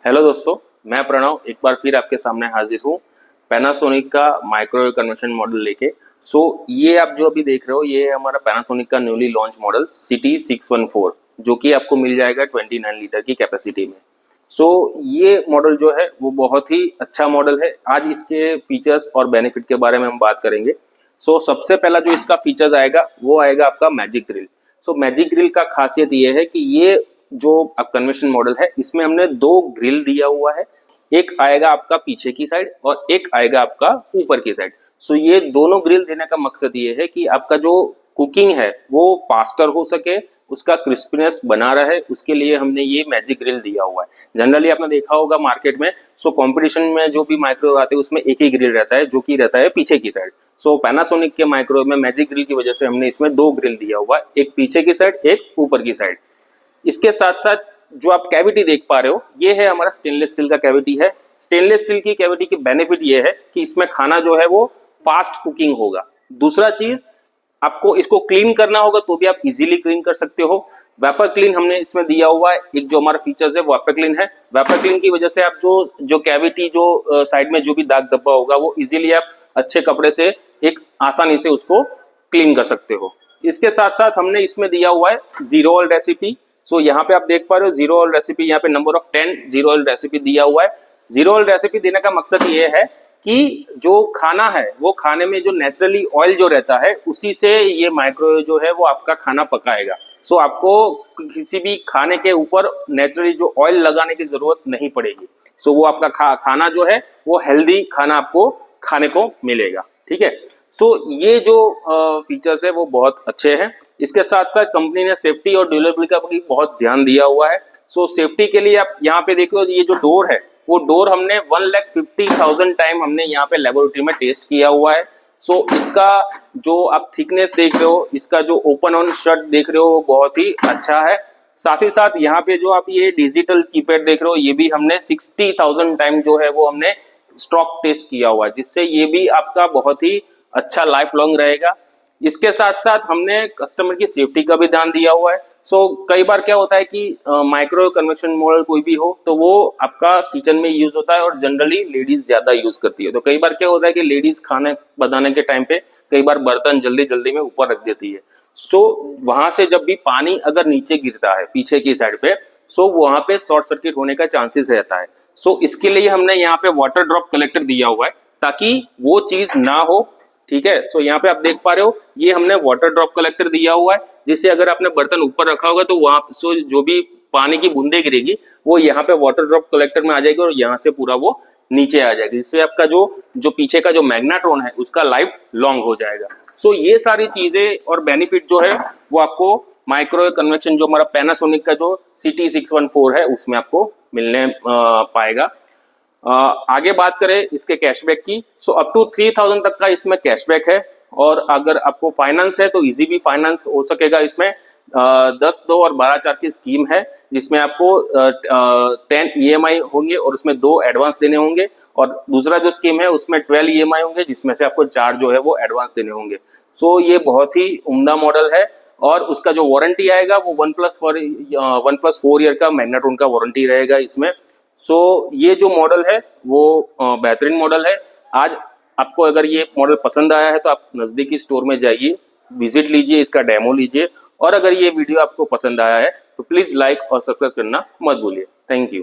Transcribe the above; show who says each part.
Speaker 1: Hello दोस्तों, मैं प्रणव एक बार फिर आपके सामने हाजिर हूँ पैनासोनिक का माइक्रोवेव कन्वर्शन मॉडल लेके। ये आप जो अभी देख रहे हो ये है हमारा पैनासोनिक का न्यूली लॉन्च मॉडल CT614 जो कि आपको मिल जाएगा 29 लीटर की कैपेसिटी में। ये मॉडल जो है वो बहुत ही अच्छा मॉडल है। आज इसके फीचर्स और बेनिफिट के बारे में हम बात करेंगे। सबसे पहला जो इसका फीचर्स आएगा वो आएगा आपका मैजिक ग्रिल। मैजिक ग्रिल का खासियत ये है कि ये जो अब कन्वेंशन मॉडल है इसमें हमने दो ग्रिल दिया हुआ है, एक आएगा आपका पीछे की साइड और एक आएगा आपका ऊपर की साइड। ये दोनों ग्रिल देने का मकसद ये है कि आपका जो कुकिंग है वो फास्टर हो सके, उसका क्रिस्पीनेस बना रहे, उसके लिए हमने ये मैजिक ग्रिल दिया हुआ है। जनरली आपने देखा होगा मार्केट में कंपटीशन में जो भी माइक्रोवेव आते हैं उसमें एक ही ग्रिल रहता है जो कि रहता है पीछे की साइड। पैनासोनिक के माइक्रोवेव में मैजिक ग्रिल की वजह से हमने इसमें दो ग्रिल दिया हुआ है, एक पीछे की साइड एक ऊपर की साइड। इसके साथ साथ जो आप कैविटी देख पा रहे हो ये है हमारा स्टेनलेस स्टील का कैविटी है। स्टेनलेस स्टील की कैविटी की बेनिफिट ये है कि इसमें खाना जो है वो फास्ट कुकिंग होगा। दूसरा चीज, आपको इसको क्लीन करना होगा तो भी आप इजीली क्लीन कर सकते हो। वेपर क्लीन हमने इसमें दिया हुआ है। एक जो हमारा फीचर्स है वेपर क्लीन है। वेपर क्लीन की वजह से आप जो कैविटी जो साइड में जो भी दाग धब्बा होगा वो इजीली आप अच्छे कपड़े से एक आसानी से उसको क्लीन कर सकते हो। इसके साथ साथ हमने इसमें दिया हुआ है जीरो ऑयल रेसिपी। यहाँ पे आप देख पा रहे हो जीरो ऑयल रेसिपी, यहाँ पे number of 10 zero oil recipe दिया हुआ है। जीरो ऑयल रेसिपी देने का मकसद ये है कि जो खाना है वो खाने में जो नेचुरली ऑयल जो रहता है उसी से ये माइक्रोवेव जो है वो आपका खाना पकाएगा। आपको किसी भी खाने के ऊपर नेचुरली जो ऑयल लगाने की जरूरत नहीं पड़ेगी। वो आपका खाना जो है वो हेल्दी खाना आपको खाने को मिलेगा। ठीक है। ये जो फीचर्स है वो बहुत अच्छे हैं। इसके साथ साथ कंपनी ने सेफ्टी और ड्यूरेबिलिटी का भी बहुत ध्यान दिया हुआ है। सेफ्टी के लिए आप यहाँ पे देखो ये जो डोर है वो डोर हमने 1,50,000 टाइम हमने यहाँ पे लेबोरेटरी में टेस्ट किया हुआ है। इसका जो आप थिकनेस देख रहे हो, इसका जो ओपन ऑन शट देख रहे हो वो बहुत ही अच्छा है। साथ ही साथ यहाँ पे जो आप ये डिजिटल कीपैड देख रहे हो ये भी हमने 60,000 टाइम जो है वो हमने स्टॉक टेस्ट किया हुआ है, जिससे ये भी आपका बहुत ही अच्छा लाइफ लॉन्ग रहेगा। इसके साथ साथ हमने कस्टमर की सेफ्टी का भी ध्यान दिया हुआ है। कई बार क्या होता है कि माइक्रोवेव कन्वेक्शन मॉडल कोई भी हो तो वो आपका किचन में यूज होता है और जनरली लेडीज ज्यादा यूज करती है। तो कई बार क्या होता है कि लेडीज खाने बनाने के टाइम पे कई बार बर्तन जल्दी जल्दी में ऊपर रख देती है। वहां से जब भी पानी अगर नीचे गिरता है पीछे की साइड पे वहां पे शॉर्ट सर्किट होने का चांसेस रहता है। इसके लिए हमने यहाँ पे वाटर ड्रॉप कलेक्टर दिया हुआ है ताकि वो चीज ना हो। ठीक है। यहाँ पे आप देख पा रहे हो ये हमने वाटर ड्रॉप कलेक्टर दिया हुआ है, जिससे अगर आपने बर्तन ऊपर रखा होगा तो वहां जो भी पानी की बूंदे गिरेगी वो यहाँ पे वाटर ड्रॉप कलेक्टर में आ जाएगी और यहाँ से पूरा वो नीचे आ जाएगी, जिससे आपका जो पीछे का जो मैग्नेट्रॉन है उसका लाइफ लॉन्ग हो जाएगा। ये सारी चीजें और बेनिफिट जो है वो आपको माइक्रोवेव कन्वेक्शन जो हमारा पैनासोनिक का जो CT614 है उसमें आपको मिलने पाएगा। आगे बात करें इसके कैशबैक की, अप टू 3,000 तक का इसमें कैशबैक है। और अगर आपको फाइनेंस है तो इजी भी फाइनेंस हो सकेगा। इसमें 10, 2 और 12/4 की स्कीम है जिसमें आपको 10 EMI होंगे और उसमें 2 एडवांस देने होंगे, और दूसरा जो स्कीम है उसमें 12 EMI होंगे जिसमें से आपको 4 जो है वो एडवांस देने होंगे। ये बहुत ही उम्दा मॉडल है और उसका जो वारंटी आएगा वो 1+4 ईयर का मैग्नेट्रॉन का वारंटी रहेगा इसमें। ये जो मॉडल है वो बेहतरीन मॉडल है। आज आपको अगर ये मॉडल पसंद आया है तो आप नजदीकी स्टोर में जाइए, विजिट लीजिए, इसका डेमो लीजिए, और अगर ये वीडियो आपको पसंद आया है तो प्लीज लाइक और सब्सक्राइब करना मत भूलिए। Thank you.